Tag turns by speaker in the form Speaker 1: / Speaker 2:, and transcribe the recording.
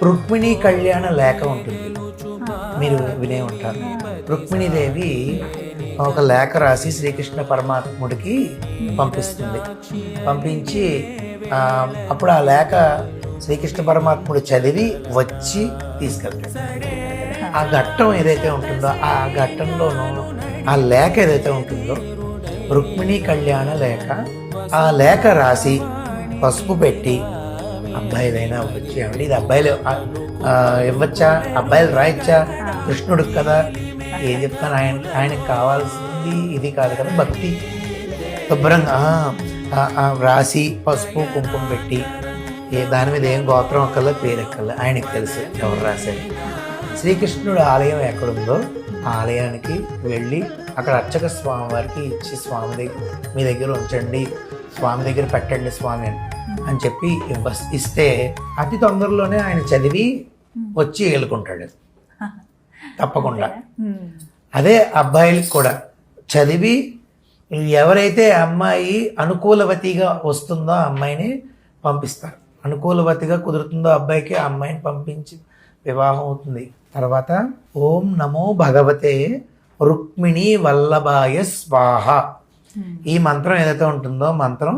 Speaker 1: రుక్మిణీ కళ్యాణ లేఖ ఉంటుంది, మీరు వినే ఉంటారు. రుక్మిణీదేవి ఒక లేఖ రాసి శ్రీకృష్ణ పరమాత్ముడికి పంపిస్తుంది. పంపించి అప్పుడు ఆ లేఖ శ్రీకృష్ణ పరమాత్ముడు చదివి వచ్చి తీసుకెళ్తాడు. ఆ ఘట్టం ఏదైతే ఉంటుందో ఆ ఘట్టంలోనూ ఆ లేఖ ఏదైతే ఉంటుందో రుక్మిణీ కళ్యాణ లేఖ, ఆ లేఖ రాసి పసుపు పెట్టి అబ్బాయిలైనా వచ్చి ఏమండి ఇది అబ్బాయిలు ఇవ్వచ్చా, అబ్బాయిలు రాయొచ్చా, కృష్ణుడికి కదా, ఏం చెప్తాను, ఆయనకి కావాల్సింది ఇది కాదు కదా, భక్తి శుభ్రంగా రాసి పసుపు కుంకుమ పెట్టి దాని మీద ఏం గోత్రం అక్కర్లా పేరు ఎక్కర్లా, ఆయనకి తెలుసు ఎవరు రాశారు. శ్రీకృష్ణుడు ఆలయం ఎక్కడుందో ఆ ఆలయానికి వెళ్ళి అక్కడ అర్చక స్వామి వారికి ఇచ్చి స్వామి దగ్గర మీ దగ్గర ఉంచండి, స్వామి దగ్గర పెట్టండి స్వామి అని చెప్పి ఇస్తే అతి తొందరలోనే ఆయన చదివి వచ్చి ఏలుకుంటాడు తప్పకుండా. అదే అబ్బాయిలకు కూడా చదివి ఎవరైతే అమ్మాయి అనుకూలవతిగా వస్తుందో ఆ అమ్మాయిని పంపిస్తారు. అనుకూలవతిగా కుదురుతుందో అబ్బాయికి ఆ అమ్మాయిని పంపించి వివాహం అవుతుంది. తర్వాత ఓం నమో భగవతే రుక్మిణీ వల్లభాయ స్వాహ, ఈ మంత్రం ఏదైతే ఉంటుందో మంత్రం